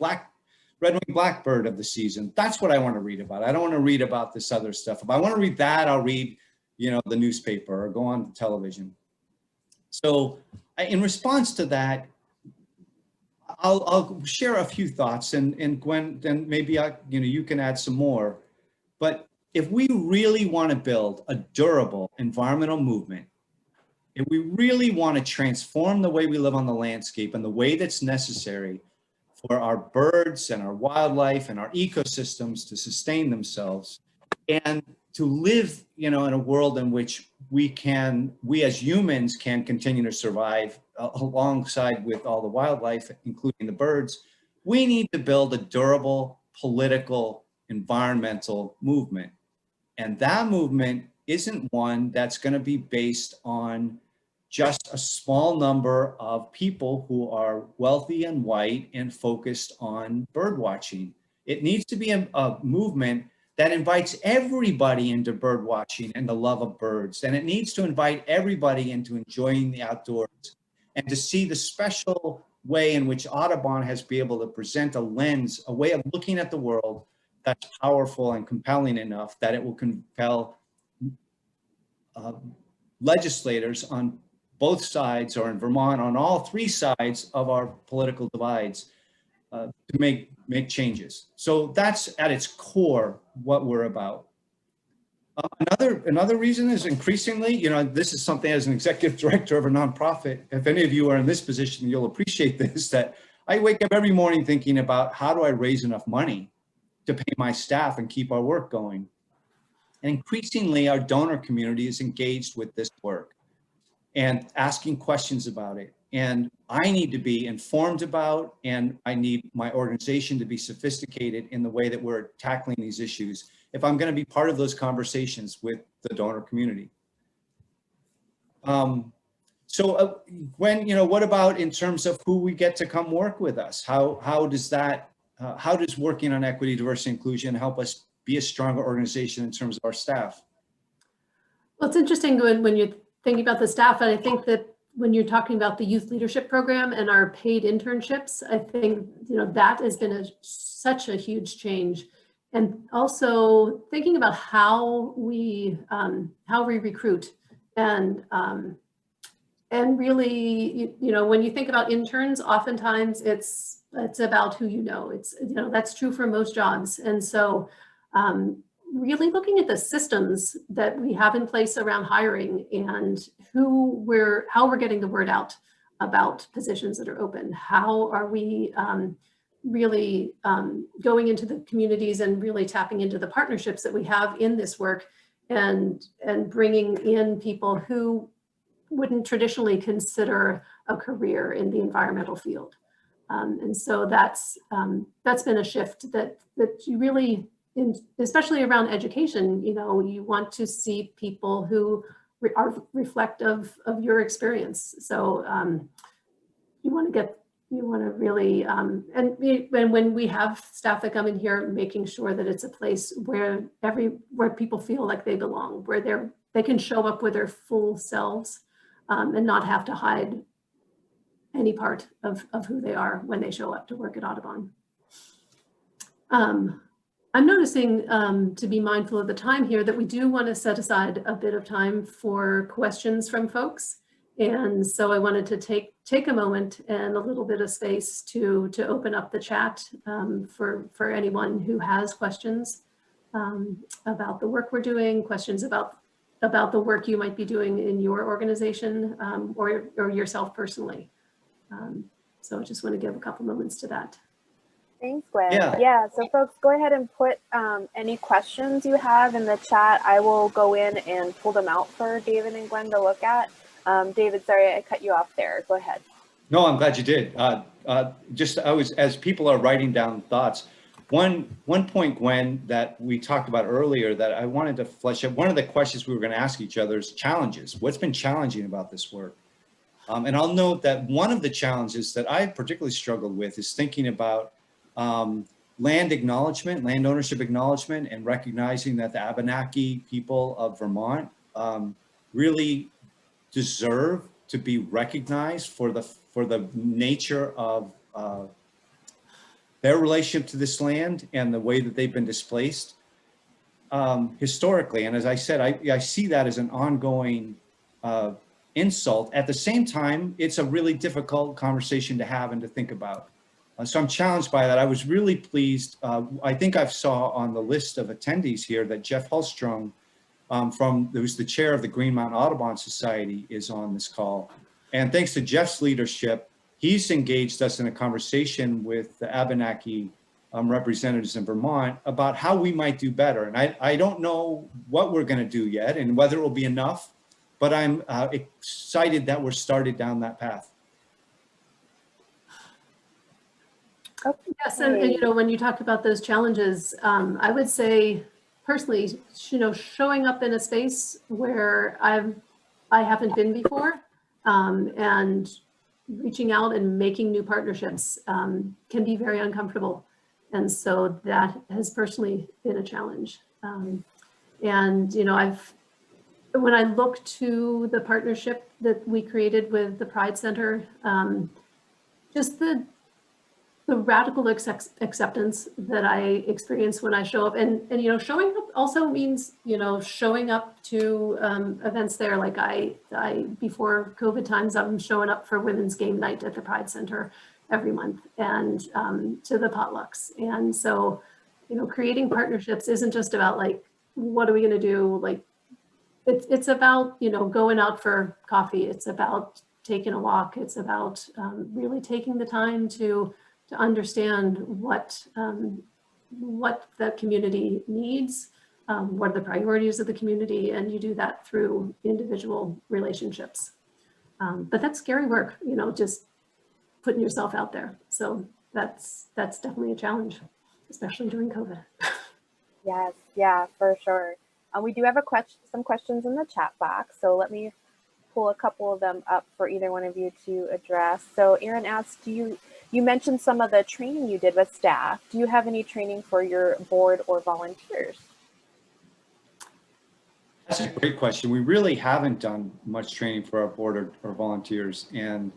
S2: red-winged blackbird of the season. That's what I want to read about. I don't want to read about this other stuff. If I want to read that, I'll read, the newspaper or go on to television. So in response to that, I'll share a few thoughts, and Gwen, then maybe you can add some more. But if we really want to build a durable environmental movement, if we really want to transform the way we live on the landscape and the way that's necessary for our birds and our wildlife and our ecosystems to sustain themselves, and to live, in a world in which we as humans can continue to survive alongside with all the wildlife, including the birds, we need to build a durable political environmental movement. And that movement isn't one that's going to be based on just a small number of people who are wealthy and white and focused on bird watching. It needs to be a movement that invites everybody into bird watching and the love of birds. And it needs to invite everybody into enjoying the outdoors, and to see the special way in which Audubon has been able to present a lens, a way of looking at the world that's powerful and compelling enough that it will compel legislators on both sides, or in Vermont, on all three sides of our political divides, to make changes. So that's at its core what we're about. Another reason is increasingly, you know, this is something as an executive director of a nonprofit, if any of you are in this position, you'll appreciate this, that I wake up every morning thinking about how do I raise enough money to pay my staff and keep our work going. And increasingly, our donor community is engaged with this work and asking questions about it. And I need to be informed about, and I need my organization to be sophisticated in the way that we're tackling these issues if I'm going to be part of those conversations with the donor community. Gwen, you know, what about in terms of who we get to come work with us? How does working on equity, diversity, inclusion help us be a stronger organization in terms of our staff?
S3: Well, it's interesting when you're thinking about the staff, and I think that when you're talking about the youth leadership program and our paid internships, I think, you know, that has been such a huge change. And also thinking about how we recruit and really, you know, when you think about interns, oftentimes it's about who you know. It's, you know, that's true for most jobs. And so really looking at the systems that we have in place around hiring and how we're getting the word out about positions that are open. How are we really going into the communities and really tapping into the partnerships that we have in this work and bringing in people who wouldn't traditionally consider a career in the environmental field. And so that's been a shift that you really, especially around education, you know, you want to see people who are reflective of your experience. So you want to really, and when we have staff that come in here, making sure that it's a place where people feel like they belong, where they can show up with their full selves and not have to hide any part of who they are when they show up to work at Audubon. I'm noticing, to be mindful of the time here, that we do want to set aside a bit of time for questions from folks. And so I wanted to take a moment and a little bit of space to open up the chat for anyone who has questions about the work we're doing, questions about the work you might be doing in your organization or yourself personally. So I just want to give a couple moments to that.
S1: Thanks, Gwen.
S2: Yeah.
S1: So folks, go ahead and put any questions you have in the chat. I will go in and pull them out for David and Gwen to look at. David, sorry, I cut you off there. Go ahead.
S2: No, I'm glad you did. As people are writing down thoughts, one point, Gwen, that we talked about earlier that I wanted to flesh out, one of the questions we were going to ask each other is challenges. What's been challenging about this work? And I'll note that one of the challenges that I particularly struggled with is thinking about land acknowledgement, land ownership acknowledgement, and recognizing that the Abenaki people of Vermont really deserve to be recognized for the nature of their relationship to this land and the way that they've been displaced historically. And as I said, I see that as an ongoing insult. At the same time, it's a really difficult conversation to have and to think about. So I'm challenged by that. I was really pleased. I think I saw on the list of attendees here that Jeff Hulstrom, who's the chair of the Green Mountain Audubon Society, is on this call. And thanks to Jeff's leadership, he's engaged us in a conversation with the Abenaki representatives in Vermont about how we might do better. And I don't know what we're going to do yet and whether it will be enough, but I'm excited that we're started down that path.
S3: Yes, and you know, when you talk about those challenges, I would say personally, you know, showing up in a space where I haven't been before, and reaching out and making new partnerships can be very uncomfortable, and so that has personally been a challenge. And you know, when I look to the partnership that we created with the Pride Center, just the radical acceptance that I experience when I show up, and you know, showing up also means, you know, showing up to events there. Like I before COVID times, I'm showing up for Women's Game Night at the Pride Center, every month, and to the potlucks. And so, creating partnerships isn't just about like, what are we going to do? Like, it's about, going out for coffee. It's about taking a walk. It's about really taking the time to understand what the community needs, what are the priorities of the community, and you do that through individual relationships. But that's scary work, just putting yourself out there. So that's definitely a challenge, especially during COVID.
S1: Yes, yeah, for sure. We do have some questions in the chat box, so let me pull a couple of them up for either one of you to address. So Erin asked, you mentioned some of the training you did with staff. Do you have any training for your board or volunteers?
S2: That's a great question. We really haven't done much training for our board or volunteers. And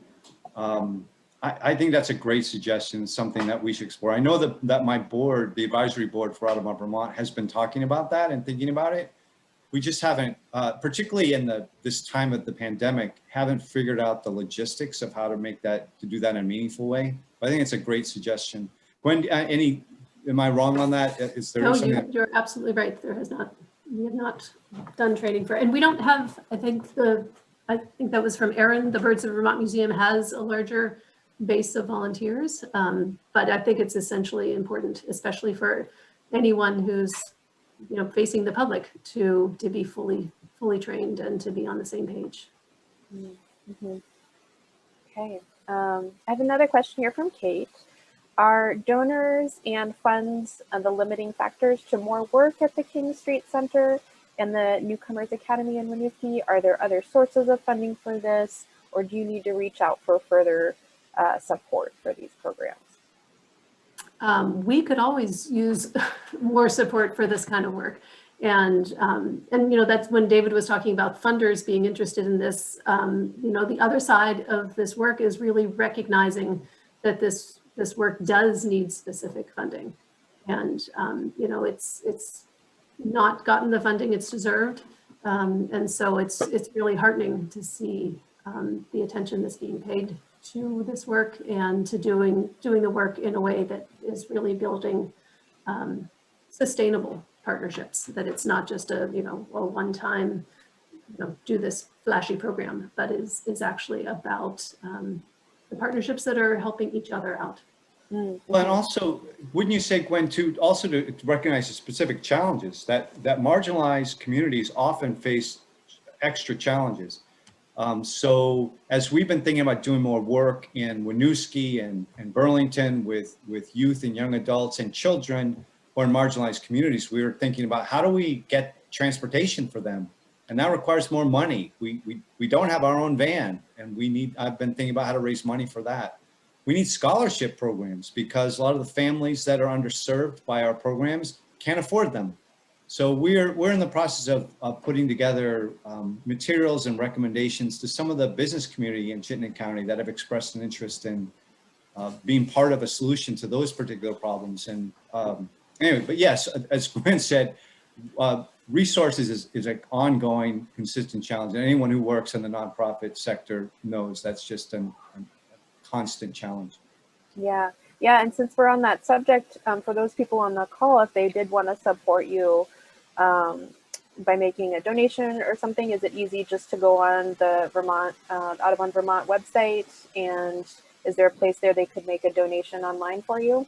S2: I think that's a great suggestion, something that we should explore. I know that my board, the advisory board for Audubon Vermont, has been talking about that and thinking about it. We just haven't, particularly in this time of the pandemic, haven't figured out the logistics of how to do that in a meaningful way. But I think it's a great suggestion. Gwen, am I wrong on that? Is there something
S3: you're absolutely right. We have not done training for, and we don't have, I think that was from Erin, the Birds of Vermont Museum has a larger base of volunteers, but I think it's essentially important, especially for anyone who's facing the public, to be fully trained and to be on the same page.
S1: Mm-hmm. Okay, I have another question here from Kate. Are donors and funds the limiting factors to more work at the King Street Center and the Newcomers Academy in Winooski? Are there other sources of funding for this, or do you need to reach out for further support for these programs?
S3: We could always use more support for this kind of work. And that's when David was talking about funders being interested in this. The other side of this work is really recognizing that this work does need specific funding. And, it's not gotten the funding it's deserved. And so it's really heartening to see the attention that's being paid to this work and to doing the work in a way that is really building sustainable partnerships, that it's not just a one-time do this flashy program, but is actually about the partnerships that are helping each other out.
S2: Well, and also, wouldn't you say, Gwen, to recognize the specific challenges that marginalized communities often face extra challenges. So as we've been thinking about doing more work in Winooski and Burlington with youth and young adults and children who are in marginalized communities, we were thinking about how do we get transportation for them? And that requires more money. We don't have our own van, and I've been thinking about how to raise money for that. We need scholarship programs because a lot of the families that are underserved by our programs can't afford them. So we're in the process of putting together materials and recommendations to some of the business community in Chittenden County that have expressed an interest in being part of a solution to those particular problems. And anyway, but yes, as Gwen said, resources is an ongoing, consistent challenge. And anyone who works in the nonprofit sector knows that's just a constant challenge.
S1: Yeah, and since we're on that subject, for those people on the call, if they did want to support you by making a donation or something, is it easy just to go on the Audubon Vermont website, and is there a place there they could make a donation online for you?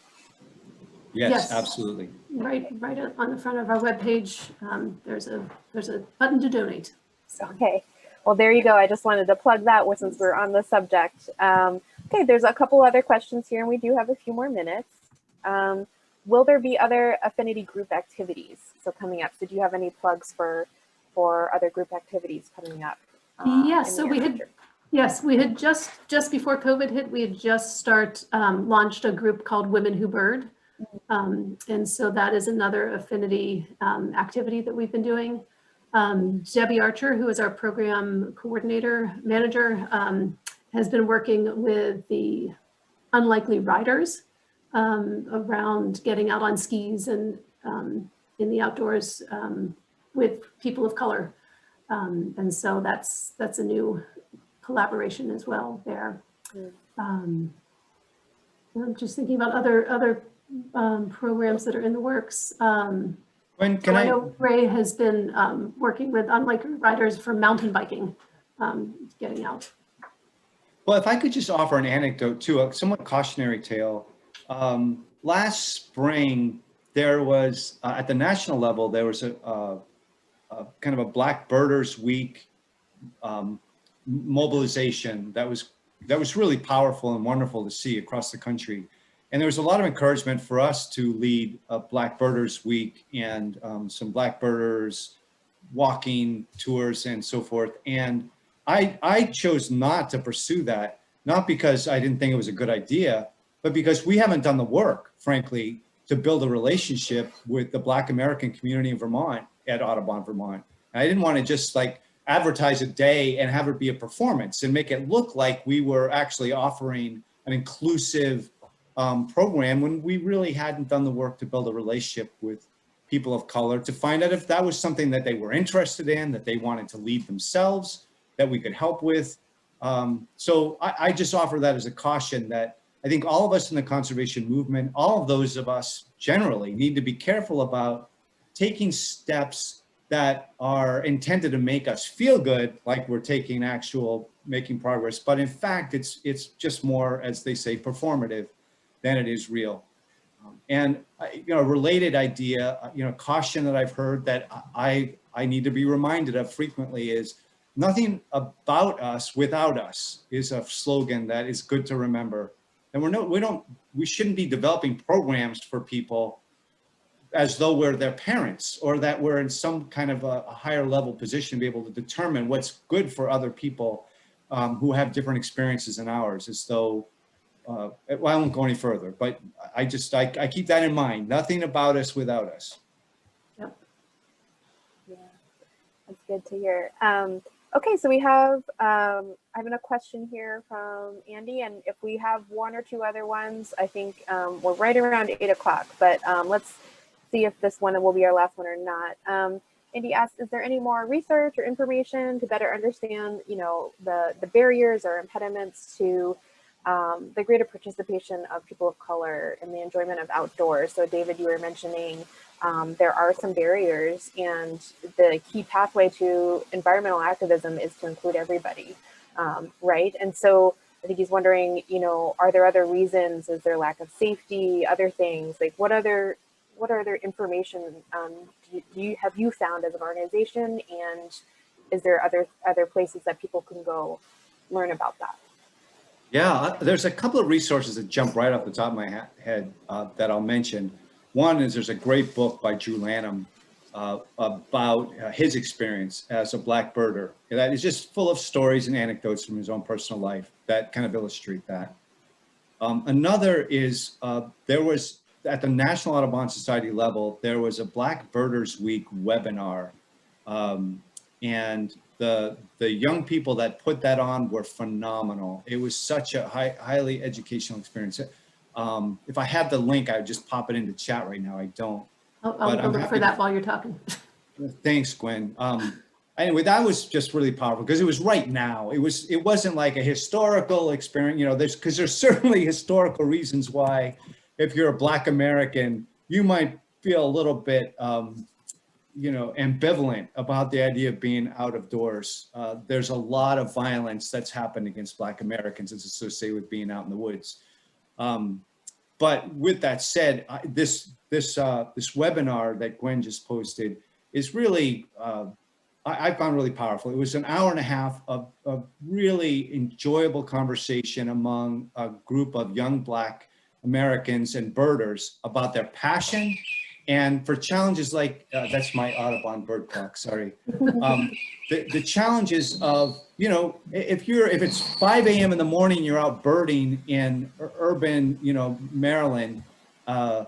S2: Yes, absolutely.
S3: Right on the front of our webpage, there's a button to donate.
S1: Okay, well, there you go. I just wanted to plug that since we're on the subject. Okay, there's a couple other questions here, and we do have a few more minutes. Will there be other affinity group activities coming up? So do you have any plugs for other group activities coming up?
S3: Yes, so we had just before COVID hit, we had just launched a group called Women Who Bird. And so that is another affinity activity that we've been doing. Debbie Archer, who is our program manager, has been working with the unlikely riders around getting out on skis and in the outdoors with people of color. And so that's a new collaboration as well there. I'm just thinking about other programs that are in the works.
S2: When
S3: So I know Ray has been working with unlikely riders for mountain biking, getting out.
S2: Well, if I could just offer an anecdote too, a somewhat cautionary tale. Last spring, there was, at the national level, there was a kind of a Black Birders Week mobilization that was really powerful and wonderful to see across the country. And there was a lot of encouragement for us to lead a Black Birders Week and some Black Birders walking tours and so forth. And I chose not to pursue that, not because I didn't think it was a good idea, but because we haven't done the work, frankly, to build a relationship with the Black American community in Vermont at Audubon Vermont. And I didn't want to just like advertise a day and have it be a performance and make it look like we were actually offering an inclusive program when we really hadn't done the work to build a relationship with people of color, to find out if that was something that they were interested in, that they wanted to lead themselves, that we could help with. So I just offer that as a caution that I think all of us in the conservation movement, all of those of us generally need to be careful about taking steps that are intended to make us feel good, like we're making progress. But in fact, it's just more, as they say, performative than it is real. And a related idea, caution that I've heard that I need to be reminded of frequently is nothing about us without us is a slogan that is good to remember. And we shouldn't be developing programs for people as though we're their parents or that we're in some kind of a higher level position to be able to determine what's good for other people who have different experiences than ours, as though, well, I won't go any further, but I keep that in mind. Nothing about us without us.
S3: Yep.
S1: Yeah, that's good to hear. Okay, so we have, I have a question here from Andy, and if we have one or two other ones, I think we're right around 8 o'clock, but let's see if this one will be our last one or not. Andy asked, is there any more research or information to better understand, the barriers or impediments to the greater participation of people of color in the enjoyment of outdoors? So David, you were mentioning there are some barriers, and the key pathway to environmental activism is to include everybody, right? And so I think he's wondering, are there other reasons? Is there lack of safety, other things? Like what other information have you found as an organization, and is there other places that people can go learn about that?
S2: Yeah, there's a couple of resources that jump right off the top of my head that I'll mention. One is there's a great book by Drew Lanham about his experience as a Black birder. That is just full of stories and anecdotes from his own personal life that kind of illustrate that. Another is there was, at the National Audubon Society level, there was a Black Birders Week webinar. And the young people that put that on were phenomenal. It was such a highly educational experience. If I had the link, I would just pop it into chat right now. I don't.
S3: I'll look for that while you're talking.
S2: Thanks, Gwen. Anyway, that was just really powerful because it was right now. It wasn't like a historical experience, because there's certainly historical reasons why, if you're a Black American, you might feel a little bit ambivalent about the idea of being out of doors. There's a lot of violence that's happened against Black Americans that's associated with being out in the woods. But with that said, this webinar that Gwen just posted is really, I found really powerful. It was an hour and a half of really enjoyable conversation among a group of young Black Americans and birders about their passion. And for challenges like, that's my Audubon bird clock, sorry. The challenges of, if it's 5 a.m. in the morning, you're out birding in urban, Maryland, and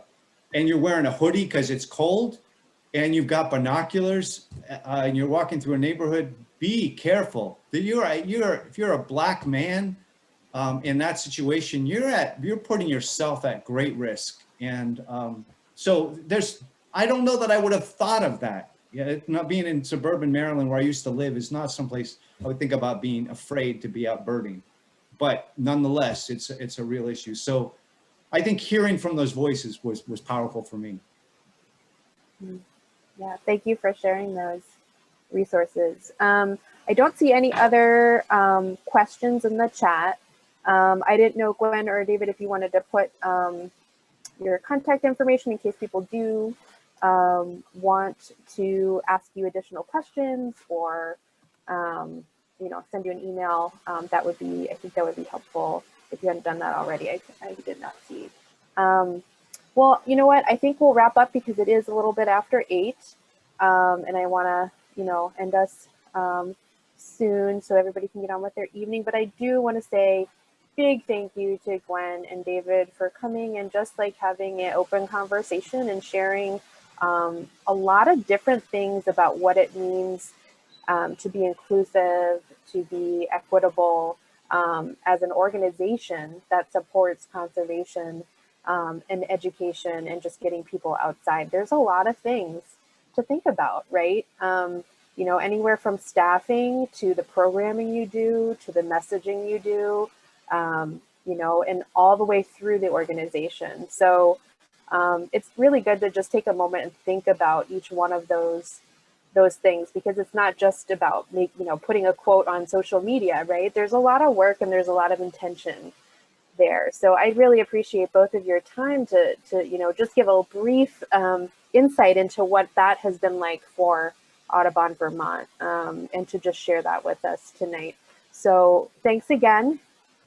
S2: you're wearing a hoodie because it's cold, and you've got binoculars, and you're walking through a neighborhood, be careful. If you're a Black man in that situation, you're putting yourself at great risk. And so I don't know that I would have thought of that. Not being in suburban Maryland where I used to live is not someplace I would think about being afraid to be out birding. But nonetheless, it's a real issue. So I think hearing from those voices was powerful for me.
S1: Yeah, thank you for sharing those resources. I don't see any other questions in the chat. I didn't know, Gwen or David, if you wanted to put your contact information in case people do want to ask you additional questions or you know, send you an email. That would be, I think that would be helpful if you hadn't done that already. I did not see. Well, you know what? I think we'll wrap up because it is a little bit after 8, and I want to, you know, end us soon so everybody can get on with their evening. But I do want to say big thank you to Gwen and David for coming and just like having an open conversation and sharing a lot of different things about what it means to be inclusive, to be equitable as an organization that supports conservation and education and just getting people outside. There's a lot of things to think about, right? You know, anywhere from staffing to the programming you do, to the messaging you do, you know, and all the way through the organization. So it's really good to just take a moment and think about each one of those things, because it's not just about you know, putting a quote on social media, right? There's a lot of work and there's a lot of intention there. So I really appreciate both of your time to you know, just give a brief insight into what that has been like for Audubon Vermont, and to just share that with us tonight. So thanks again,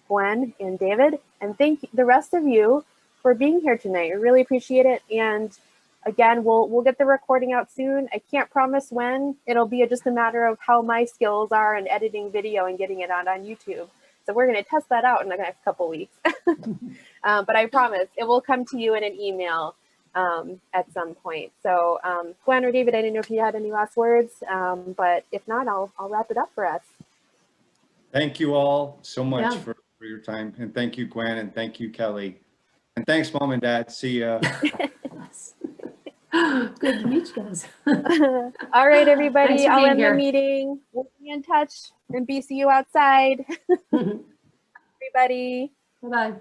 S1: Gwen and David, and thank the rest of you for being here tonight. I really appreciate it. And again, we'll get the recording out soon. I can't promise when. It'll be just a matter of how my skills are in editing video and getting it out on YouTube. So we're going to test that out in the next couple weeks. But I promise it will come to you in an email at some point. So Gwen or David, I didn't know if you had any last words, but if not, I'll wrap it up for us.
S2: Thank you all so much
S3: Yeah.
S2: for your time. And thank you, Gwen, and thank you, Kelly. And thanks, Mom and Dad. See ya.
S3: Yes. Good to meet you guys.
S1: All right, everybody,
S3: Thanks for
S1: I'll
S3: being
S1: end
S3: here.
S1: the meeting. We'll be in touch and be see you outside. Everybody.
S3: Bye-bye.